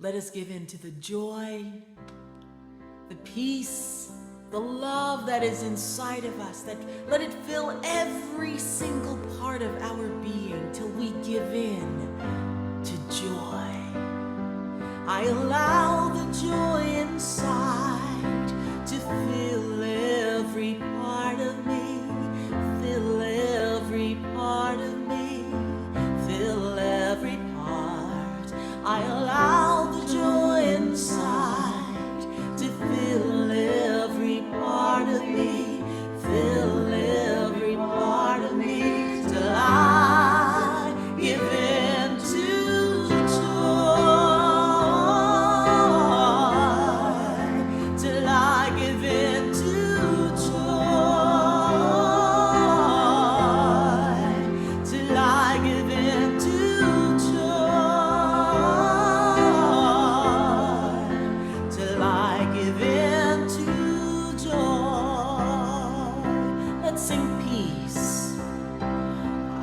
Let us give in to the joy, the peace, the love that is inside of us, that let it fill every single part of our being till we give in to joy. I allow the joy inside to fill every part of me, fill every part of me, fill every part. I allow the joy inside to fill every part of me, fill every part of me, till I give in to joy, till I give in to joy, till I give in to joy, till I give in to joy. Let's sing peace.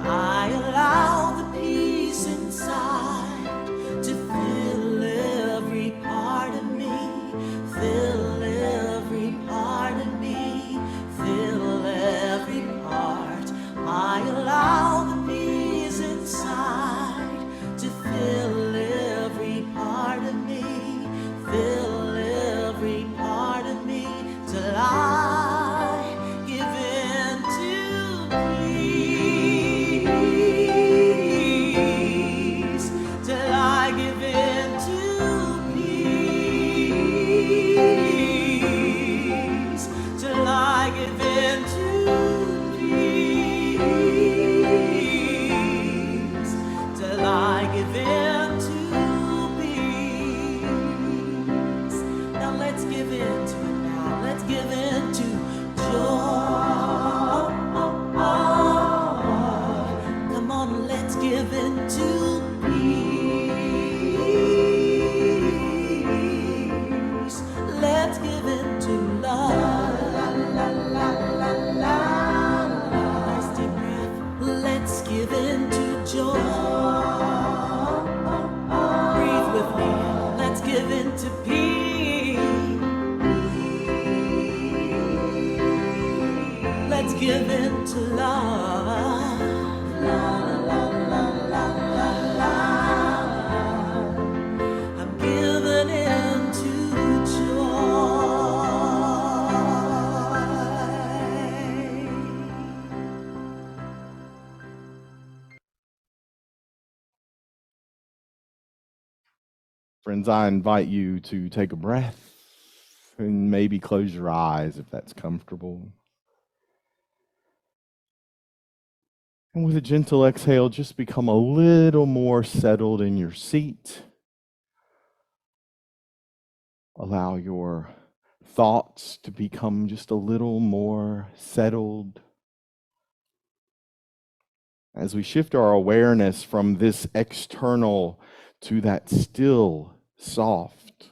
I allow the peace inside to fill every part of me, fill every part of me, fill every part. I allow the peace inside to fill every part of me, fill every part of me, till I give in to peace, till I give in to peace, till I give in to peace, till I give in to peace. Now let's give in to it now. Let's give in to joy. Come on, let's give in to peace. Let's give in to love. Nice deep breath. Let's give in to joy. Breathe with me. Let's give in to peace. Let's give in to love. I'm giving in to joy. Friends, I invite you to take a breath and maybe close your eyes if that's comfortable. And with a gentle exhale, just become a little more settled in your seat. Allow your thoughts to become just a little more settled. As we shift our awareness from this external to that still, soft,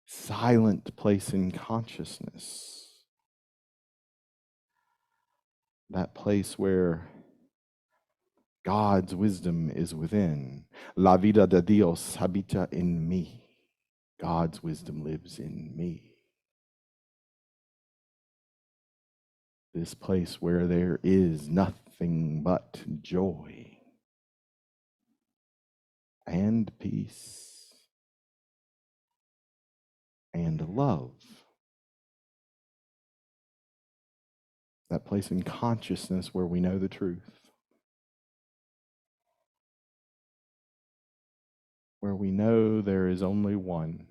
silent place in consciousness, that place where God's wisdom is within. La vida de Dios habita en mí. God's wisdom lives in me. This place where there is nothing but joy and peace and love. That place in consciousness where we know the truth. Where we know there is only one.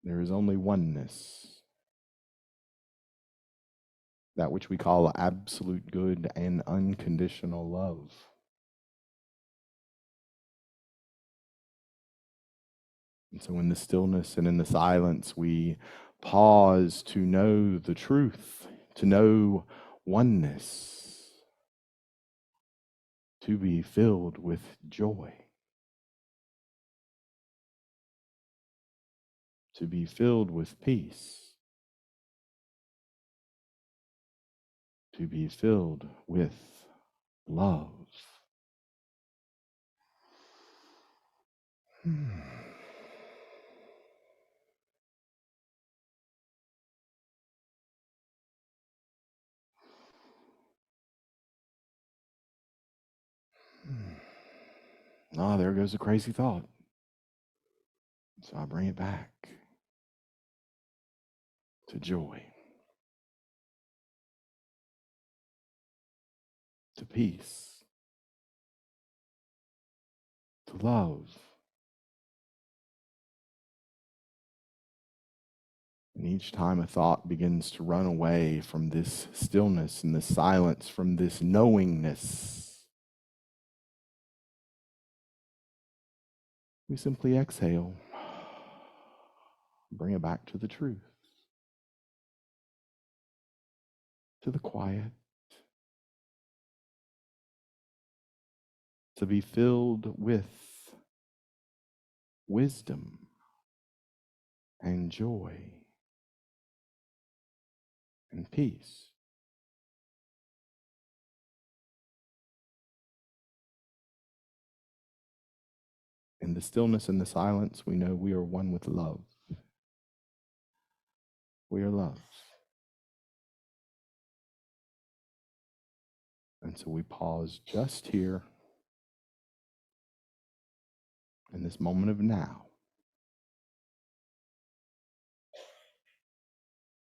There is only oneness. That which we call absolute good and unconditional love. And so in the stillness and in the silence, we pause to know the truth, to know oneness, to be filled with joy, to be filled with peace, to be filled with love. Ah, there goes a crazy thought. So I bring it back to joy, to peace, to love. And each time a thought begins to run away from this stillness and this silence, from this knowingness, we simply exhale, bring it back to the truth, to the quiet, to be filled with wisdom and joy and peace. In the stillness and the silence, we know we are one with love. We are loved. And so we pause just here in this moment of now.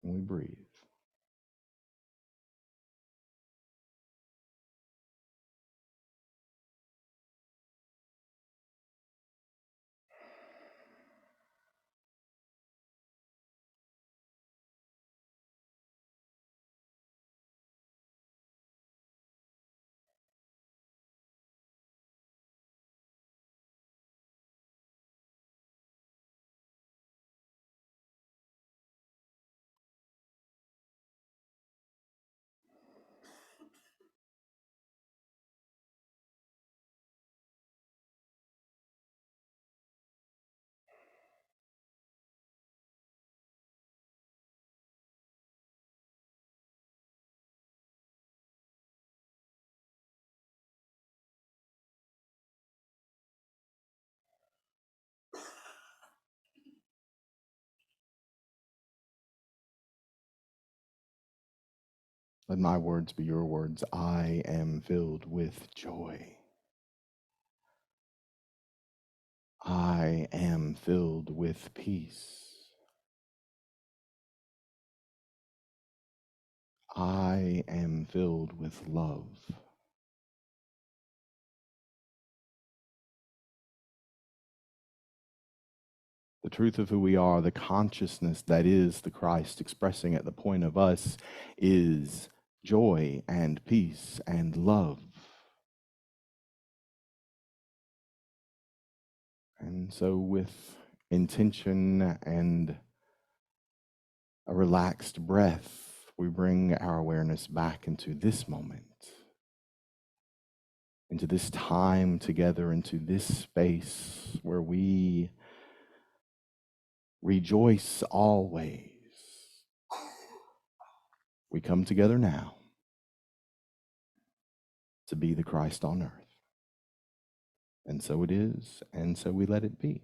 And we breathe. Let my words be your words. I am filled with joy. I am filled with peace. I am filled with love. The truth of who we are, the consciousness that is the Christ expressing at the point of us, is joy and peace and love. And so, with intention and a relaxed breath, we bring our awareness back into this moment, into this time together, into this space where we rejoice always. We come together now to be the Christ on earth. And so it is, and so we let it be.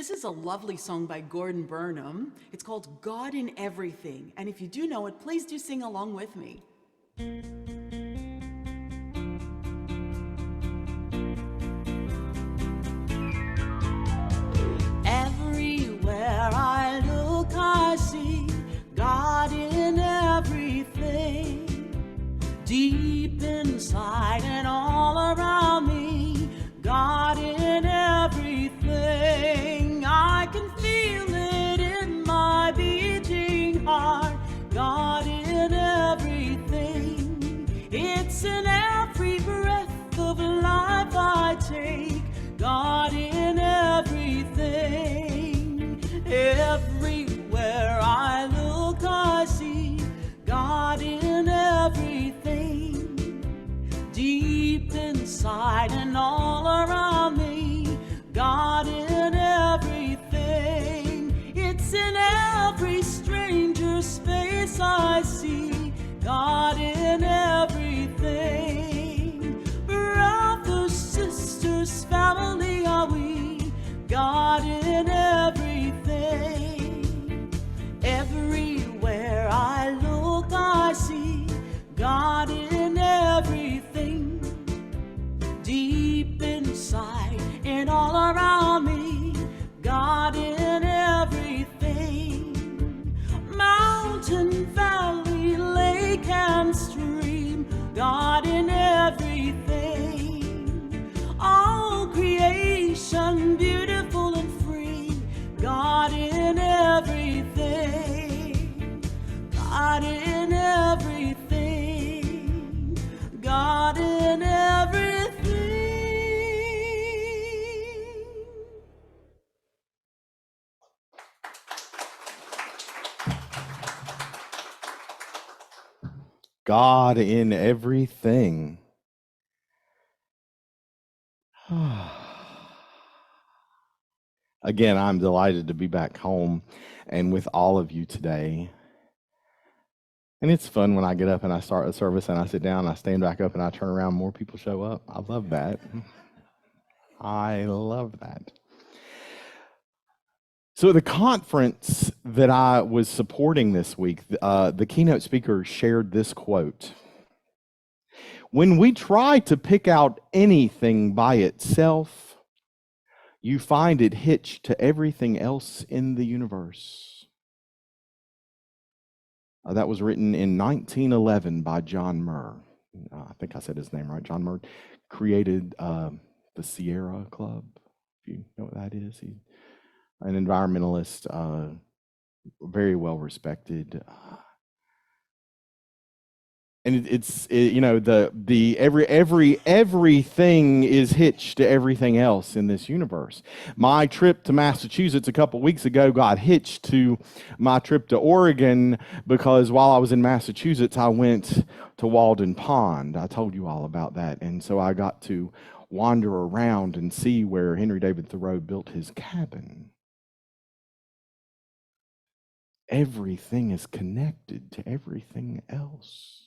This is a lovely song by Gordon Burnham. It's called God in Everything. And if you do know it, please do sing along with me. Everywhere I look, I see God in everything. Deep inside and all around me, God in everything. I can feel it in my beating heart, God in everything. It's in every breath of life I take, God in everything. Everywhere I look, I see God in everything. Deep inside and all around me, God in everything. It's in every stranger space I see, God in everything. Brothers, sisters, family are we, God in everything. Everywhere I look, I see God in everything. Deep inside and all around me, God in everything. Mountain, valley, lake and stream, God in everything. All creation beautiful and free, God in everything. God in everything. God in everything. God in everything. Again, I'm delighted to be back home and with all of you today. And it's fun when I get up and I start a service and I sit down, I stand back up and I turn around, more people show up. I love that. I love that. So the conference that I was supporting this week, the keynote speaker shared this quote. When we try to pick out anything by itself, you find it hitched to everything else in the universe. That was written in 1911 by John Muir. I think I said his name right. John Muir created the Sierra Club, if you know what that is. He's an environmentalist, very well respected. And everything is hitched to everything else in this universe. My trip to Massachusetts a couple weeks ago got hitched to my trip to Oregon because while I was in Massachusetts, I went to Walden Pond. I told you all about that. And so I got to wander around and see where Henry David Thoreau built his cabin. Everything is connected to everything else.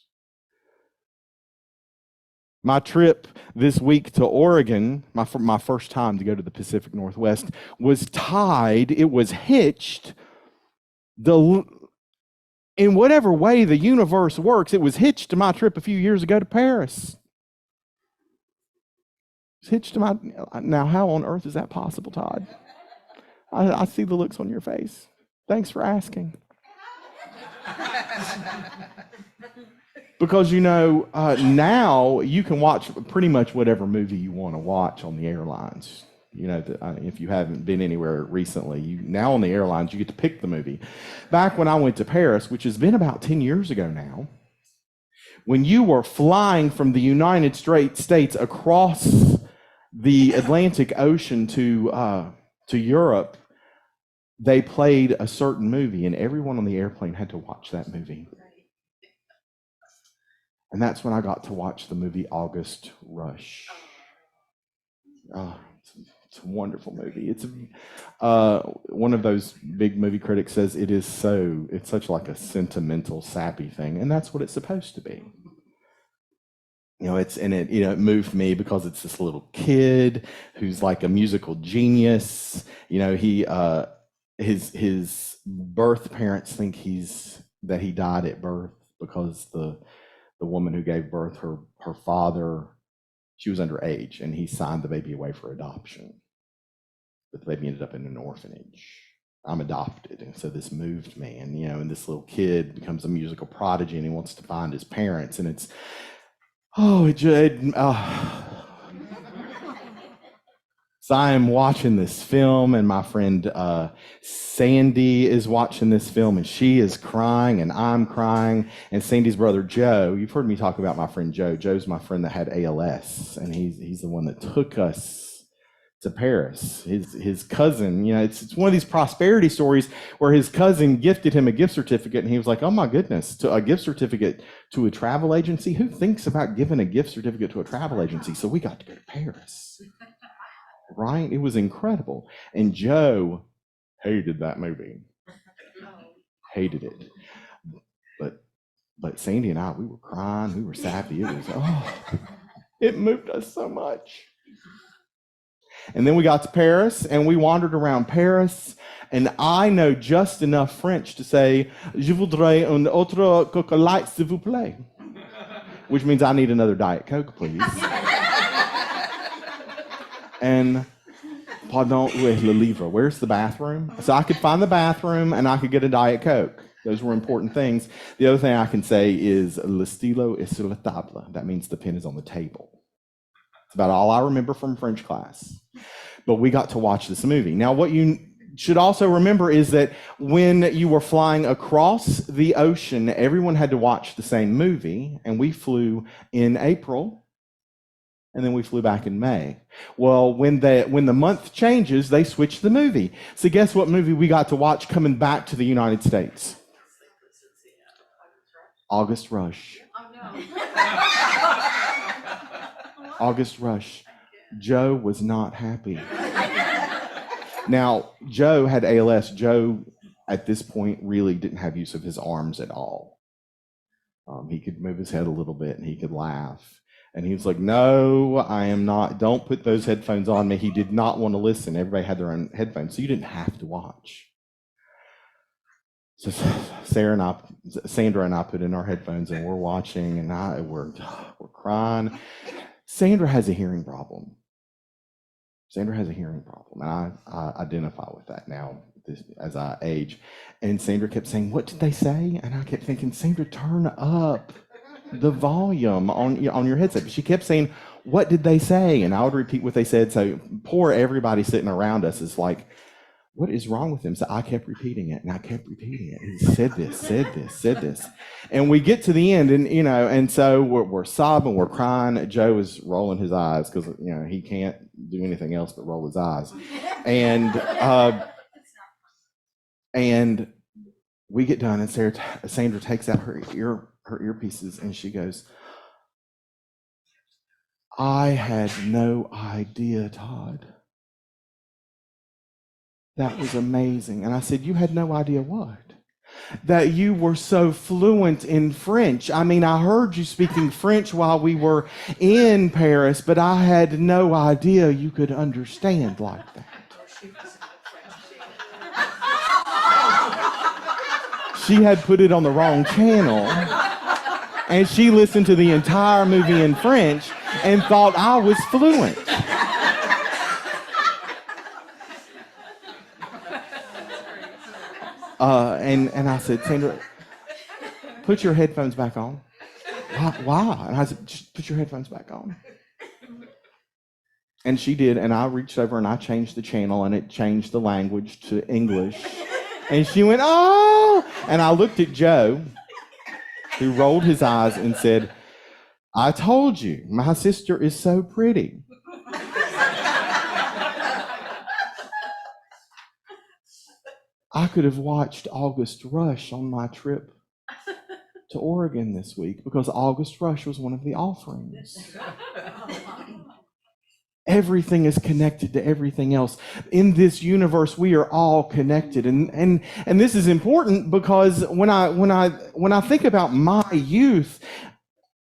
My trip this week to Oregon, my first time to go to the Pacific Northwest, was tied, it was hitched, in whatever way the universe works, it was hitched to my trip a few years ago to Paris. It's hitched to now how on earth is that possible, Todd? I see the looks on your face. Thanks for asking. Because, now you can watch pretty much whatever movie you want to watch on the airlines. If you haven't been anywhere recently, now on the airlines, you get to pick the movie. Back when I went to Paris, which has been about 10 years ago now, when you were flying from the United States across the Atlantic Ocean to Europe, they played a certain movie, and everyone on the airplane had to watch that movie. And that's when I got to watch the movie August Rush. It's a wonderful movie. It's one of those big movie critics says it's such like a sentimental, sappy thing, and that's what it's supposed to be. it moved me because it's this little kid who's like a musical genius. His birth parents think that he died at birth because the woman who gave birth, her father, she was underage, and he signed the baby away for adoption. But the baby ended up in an orphanage. I'm adopted, and so this moved me. And this little kid becomes a musical prodigy, and he wants to find his parents, and it's So I am watching this film, and my friend Sandy is watching this film, and she is crying, and I'm crying. And Sandy's brother Joe, you've heard me talk about my friend Joe. Joe's my friend that had ALS, and he's the one that took us to Paris. His cousin, it's one of these prosperity stories where his cousin gifted him a gift certificate, and he was like, "Oh my goodness, to a gift certificate to a travel agency? Who thinks about giving a gift certificate to a travel agency?" So we got to go to Paris. Right? It was incredible. And Joe hated that movie. Hated it. But Sandy and I, we were crying, we were sappy. It moved us so much. And then we got to Paris, and we wandered around Paris, and I know just enough French to say, "Je voudrais un autre coca-light, s'il vous plaît," which means I need another Diet Coke, please. And pardon, où est le livre? Where's the bathroom? So I could find the bathroom, and I could get a Diet Coke. Those were important things. The other thing I can say is le stylo est sur la table. That means the pen is on the table. It's about all I remember from French class. But we got to watch this movie. Now, what you should also remember is that when you were flying across the ocean, everyone had to watch the same movie, and we flew in April. And then we flew back in May. Well, when the month changes, they switch the movie. So guess what movie we got to watch coming back to the United States? August Rush. Oh, no. August Rush. Joe was not happy. Now, Joe had ALS. Joe, at this point, really didn't have use of his arms at all. He could move his head a little bit, and he could laugh. And he was like, "No, I am not. Don't put those headphones on me." He did not want to listen. Everybody had their own headphones, so you didn't have to watch. So Sandra and I put in our headphones, and we're watching, and we're crying. Sandra has a hearing problem. And I identify with that now as I age. And Sandra kept saying, "What did they say?" And I kept thinking, "Sandra, turn up the volume on your headset." But she kept saying, "What did they say?" And I would repeat what they said. So poor everybody sitting around us is like, "What is wrong with him?" So I kept repeating it, and I kept repeating it. He said this. And we get to the end, and so we're sobbing, we're crying. Joe is rolling his eyes because he can't do anything else but roll his eyes. And we get done, and Sandra takes out her earpieces, and she goes, "I had no idea, Todd. That was amazing." And I said, "You had no idea what?" "That you were so fluent in French. I mean, I heard you speaking French while we were in Paris, but I had no idea you could understand like that." She had put it on the wrong channel, and she listened to the entire movie in French and thought I was fluent. And I said, "Sandra, put your headphones back on." Why? And I said, "Just put your headphones back on." And she did, and I reached over and I changed the channel, and it changed the language to English. And she went, "Oh!" And I looked at Joe, who rolled his eyes and said, "I told you, my sister is so pretty." I could have watched August Rush on my trip to Oregon this week because August Rush was one of the offerings. Everything is connected to everything else. In this universe, we are all connected. And this is important because when I think about my youth,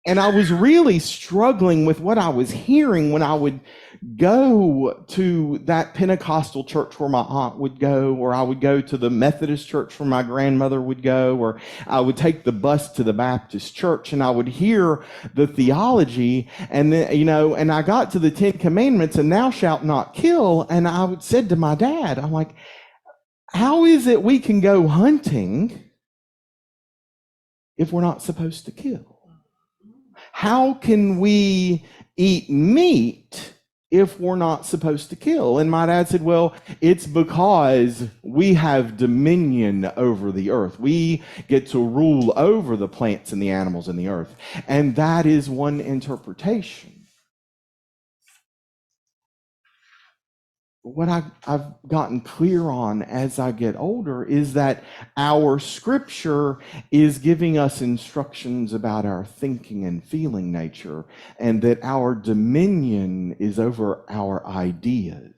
And I was really struggling with what I was hearing when I would go to that Pentecostal church where my aunt would go, or I would go to the Methodist church where my grandmother would go, or I would take the bus to the Baptist church, and I would hear the theology, and then, and I got to the Ten Commandments, and thou shalt not kill, and I said to my dad, I'm like, how is it we can go hunting if we're not supposed to kill? How can we eat meat if we're not supposed to kill? And my dad said, well, it's because we have dominion over the earth. We get to rule over the plants and the animals in the earth. And that is one interpretation. What I've gotten clear on as I get older is that our scripture is giving us instructions about our thinking and feeling nature, and that our dominion is over our ideas.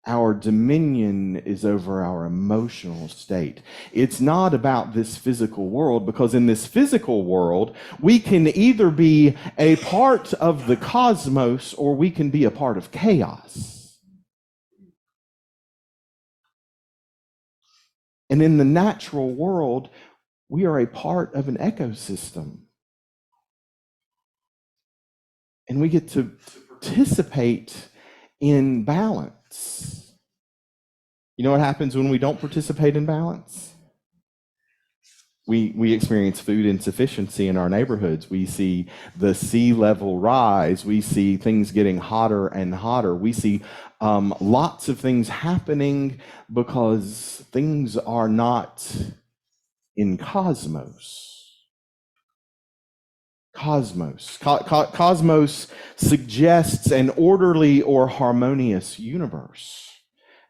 Our dominion is over our emotional state. It's not about this physical world, because in this physical world, we can either be a part of the cosmos or we can be a part of chaos. And in the natural world, we are a part of an ecosystem. And we get to participate in balance. You know what happens when we don't participate in balance? We experience food insufficiency in our neighborhoods. We see the sea level rise. We see things getting hotter and hotter. We see lots of things happening because things are not in cosmos. Cosmos suggests an orderly or harmonious universe.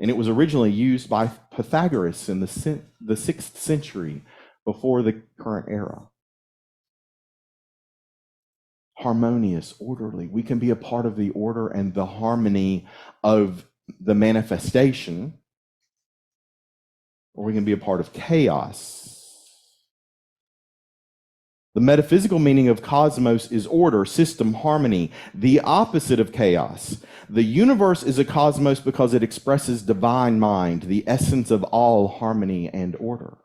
And it was originally used by Pythagoras in the 6th century before the current era. Harmonious, orderly. We can be a part of the order and the harmony of the manifestation, or we can be a part of chaos. The metaphysical meaning of cosmos is order, system, harmony, the opposite of chaos. The universe is a cosmos because it expresses divine mind, the essence of all harmony and order.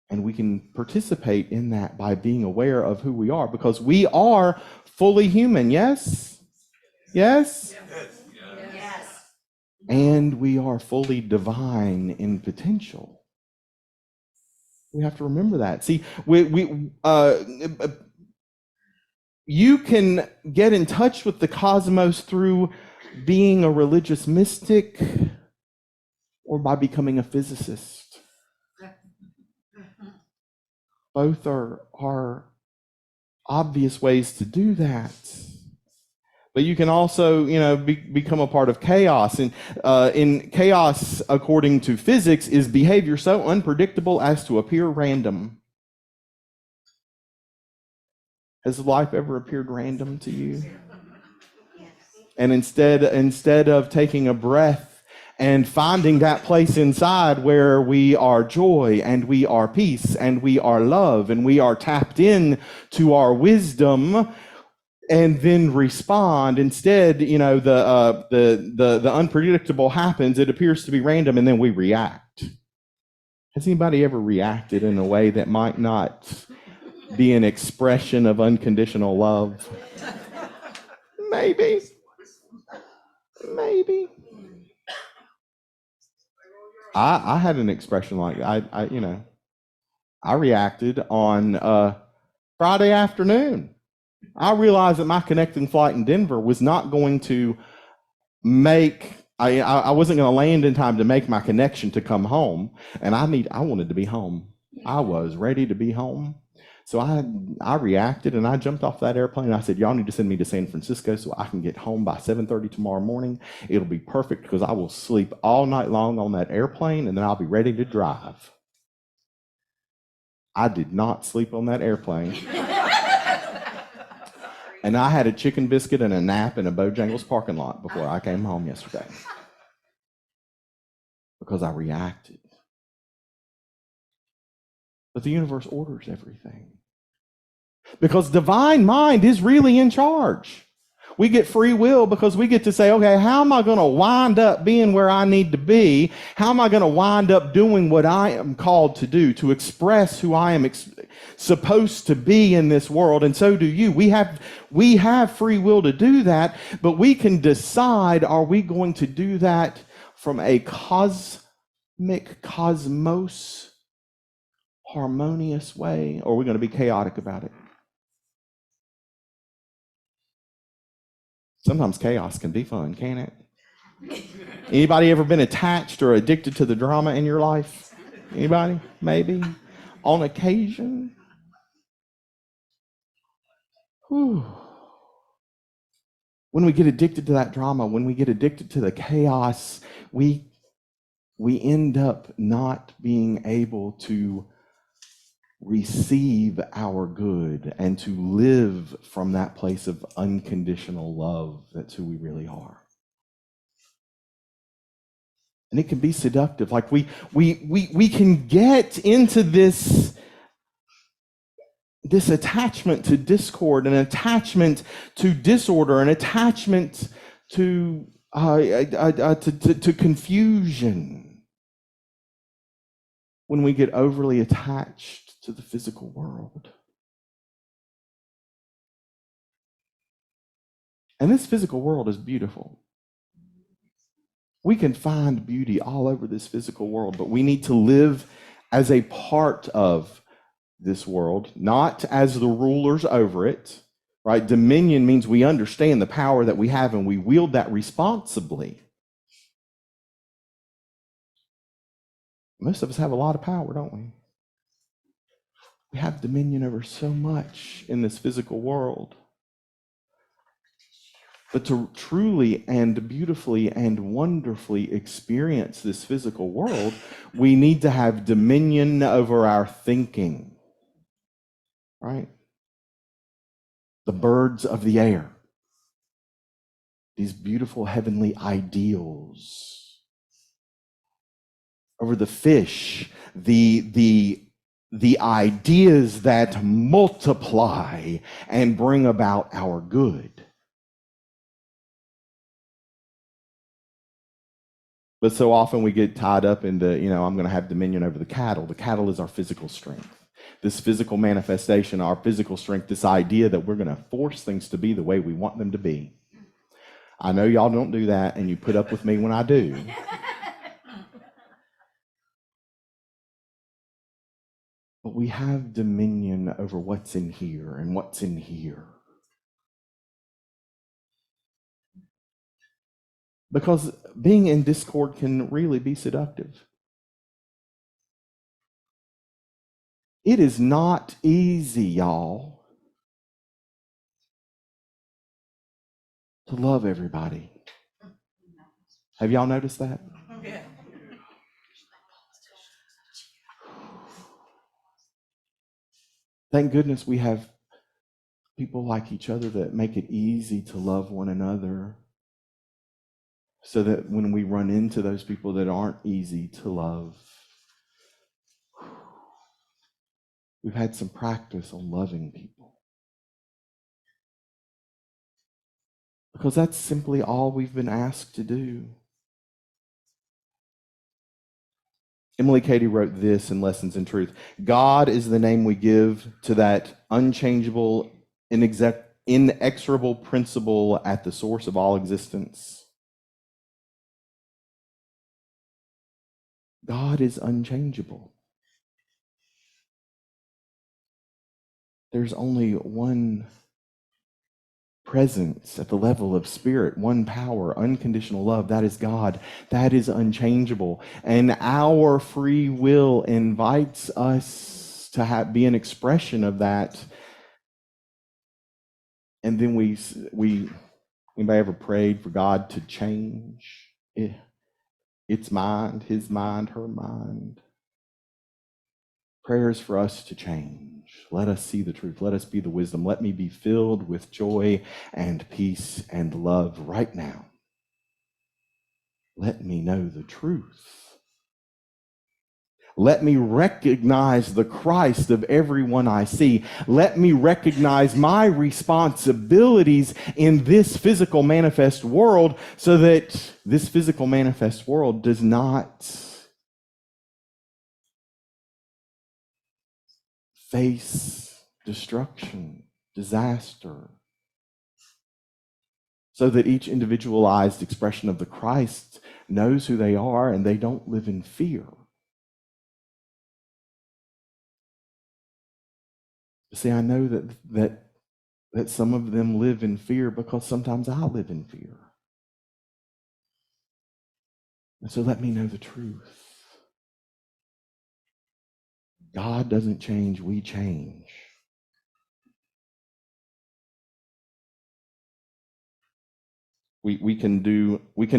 And we can participate in that by being aware of who we are, because we are fully human, yes? Yes? Yes. And we are fully divine in potential. We have to remember that. See, you can get in touch with the cosmos through being a religious mystic or by becoming a physicist. Both are obvious ways to do that. But you can also, become a part of chaos. And in chaos, according to physics, is behavior so unpredictable as to appear random. Has life ever appeared random to you? And instead of taking a breath and finding that place inside where we are joy and we are peace and we are love and we are tapped in to our wisdom, and then respond. Instead, the unpredictable happens. It appears to be random, and then we react. Has anybody ever reacted in a way that might not be an expression of unconditional love? Maybe. I had an expression like that. I reacted on Friday afternoon. I realized that my connecting flight in Denver was not going to I wasn't going to land in time to make my connection to come home, and I wanted to be home. I was ready to be home. So I reacted, and I jumped off that airplane, and I said, y'all need to send me to San Francisco so I can get home by 7:30 tomorrow morning. It'll be perfect because I will sleep all night long on that airplane, and then I'll be ready to drive. I did not sleep on that airplane. And I had a chicken biscuit and a nap in a Bojangles parking lot before I came home yesterday. Because I reacted. But the universe orders everything. Because divine mind is really in charge. We get free will because we get to say, okay, how am I going to wind up being where I need to be? How am I going to wind up doing what I am called to do, to express who I am supposed to be in this world? And so do you. We have free will to do that, but we can decide, are we going to do that from a cosmos harmonious way, or are we going to be chaotic about it? Sometimes chaos can be fun, can't it? Anybody ever been attached or addicted to the drama in your life? Anybody? Maybe? On occasion? Whew. When we get addicted to that drama, when we get addicted to the chaos, we end up not being able to receive our good and to live from that place of unconditional love. That's who we really are. And it can be seductive. Like we can get into this attachment to discord, an attachment to disorder, an attachment to confusion when we get overly attached to the physical world. And this physical world is beautiful. We can find beauty all over this physical world, but we need to live as a part of this world, not as the rulers over it, right? Dominion means we understand the power that we have and we wield that responsibly. Most of us have a lot of power, don't we? We have dominion over so much in this physical world. But to truly and beautifully and wonderfully experience this physical world, we need to have dominion over our thinking, right? The birds of the air, these beautiful heavenly ideals. Over the fish, the ideas that multiply and bring about our good. But so often we get tied up into, I'm going to have dominion over the cattle. The cattle is our physical strength. This physical manifestation, our physical strength, this idea that we're going to force things to be the way we want them to be. I know y'all don't do that, and you put up with me when I do. But we have dominion over what's in here and what's in here. Because being in discord can really be seductive. It is not easy, y'all, to love everybody. Have y'all noticed that? Yeah. Thank goodness we have people like each other that make it easy to love one another, so that when we run into those people that aren't easy to love, we've had some practice on loving people. Because that's simply all we've been asked to do. Emily Cady wrote this in Lessons in Truth. God is the name we give to that unchangeable, inexorable principle at the source of all existence. God is unchangeable. There's only one presence at the level of spirit, one power, unconditional love. That is God. That is unchangeable. And our free will invites us to be an expression of that. And then anybody ever prayed for God to change its mind, his mind, her mind? Prayers for us to change. Let us see the truth. Let us be the wisdom. Let me be filled with joy and peace and love right now. Let me know the truth. Let me recognize the Christ of everyone I see. Let me recognize my responsibilities in this physical manifest world so that this physical manifest world does not face destruction, disaster, so that each individualized expression of the Christ knows who they are and they don't live in fear. See, I know that some of them live in fear because sometimes I live in fear. And so let me know the truth. God doesn't change, we change. We can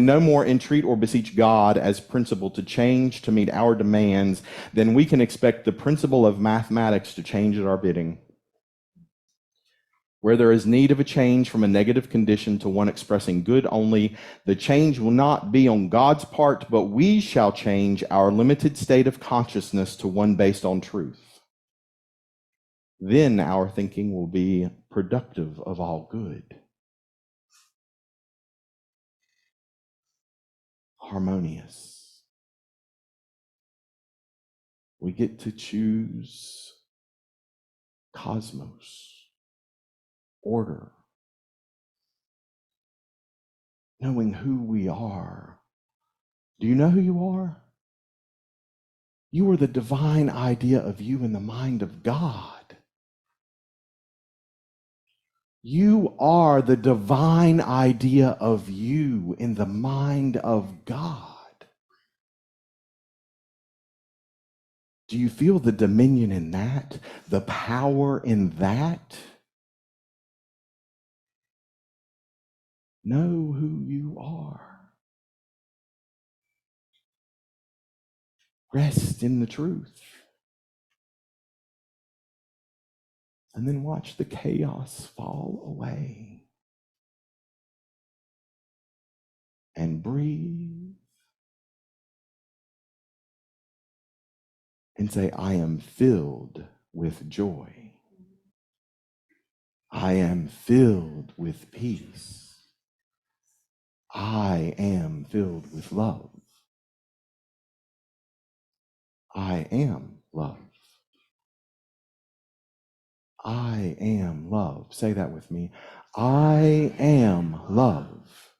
no more entreat or beseech God as principle to change to meet our demands than we can expect the principle of mathematics to change at our bidding. Where there is need of a change from a negative condition to one expressing good only, the change will not be on God's part, but we shall change our limited state of consciousness to one based on truth. Then our thinking will be productive of all good, harmonious. We get to choose cosmos, order, knowing who we are. Do you know who you are? You are the divine idea of you in the mind of God. You are the divine idea of you in the mind of God. Do you feel the dominion in that? The power in that? Know who you are. Rest in the truth. And then watch the chaos fall away. And breathe. And say, I am filled with joy. I am filled with peace. I am filled with love. I am love. I am love. Say that with me. I am love.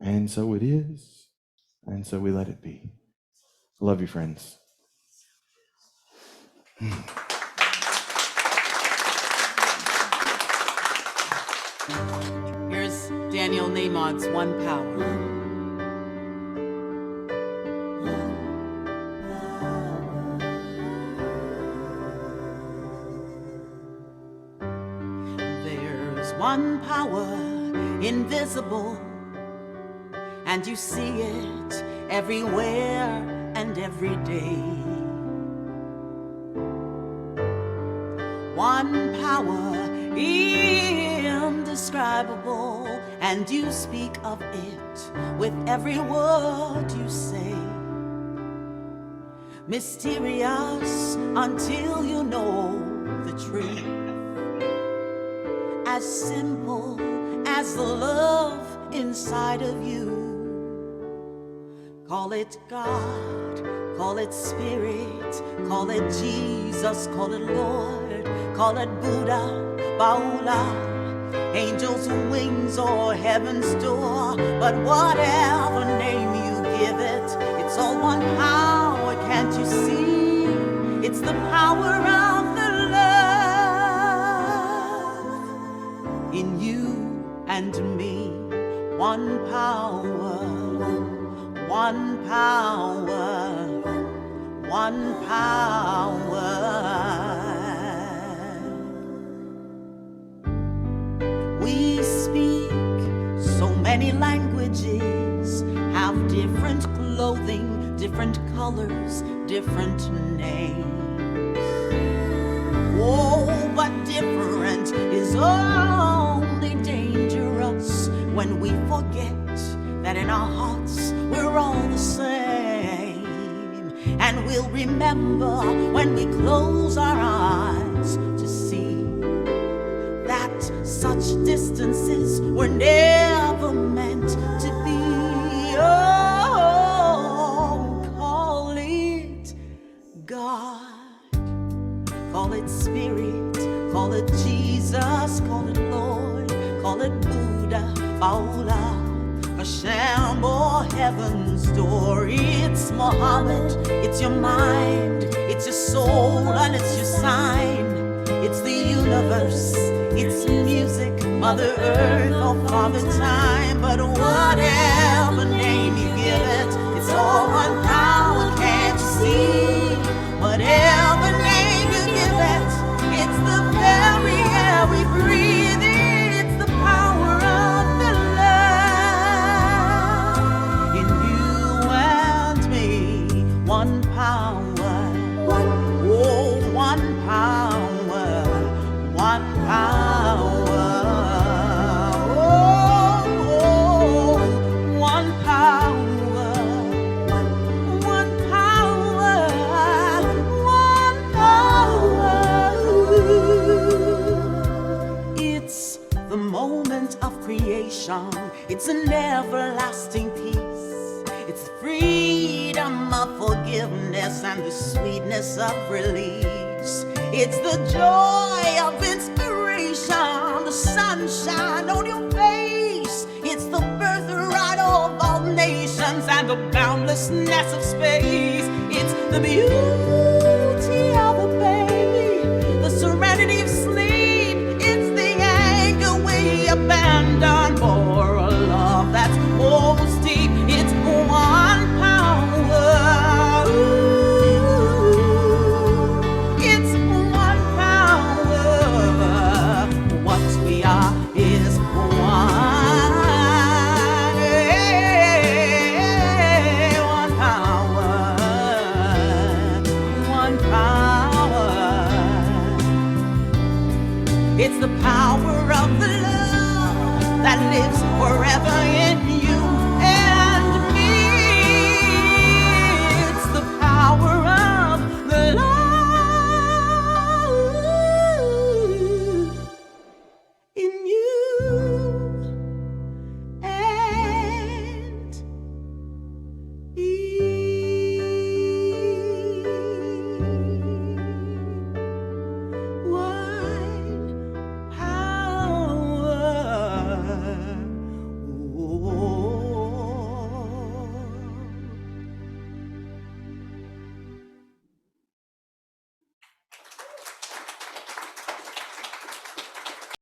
And so it is, and so we let it be. Love you, friends. Here's Daniel Nahmod's One Power. There's one power invisible, and you see it everywhere and every day. One power indescribable, and you speak of it with every word you say. Mysterious until you know the truth. As simple as the love inside of you. Call it God, call it Spirit, call it Jesus, call it Lord, call it Buddha, Baula, angels' wings or heaven's door. But whatever name you give it, it's all one power, can't you see? It's the power of the love in you and me. One power, one power, one power. We speak so many languages, have different clothing, different colors, different names. Oh, but different is only dangerous when we forget that in our hearts we're all the same. remember when we close our eyes to see that such distances were never meant to be. Oh, call it God, call it Spirit, call it Jesus, call it Lord, call it Buddha, Paula, Hashem, or heaven's door. It's Muhammad, it's your mind, it's your soul, and it's your sign. It's the universe, it's music, Mother Earth, or Father Time. But whatever name you give it, it's all one power, can't you see? Whatever name you give it, it's the very air we breathe. It's the power of the love in you and me. One power, oh, one power, one power, oh, one power, one power, one power. It's the moment of creation. It's an everlasting peace. It's the freedom of forgiveness and the sweetness of release. It's the joy of inspiration, the sunshine on your face. It's the birthright of all nations and the boundlessness of space. It's the beauty of a baby, the serenity of sleep. It's the anger we abandon for a love that's most deep. It's one power. It's one power. What we are is one. One power. One power. It's the power of the love that lives forever in you.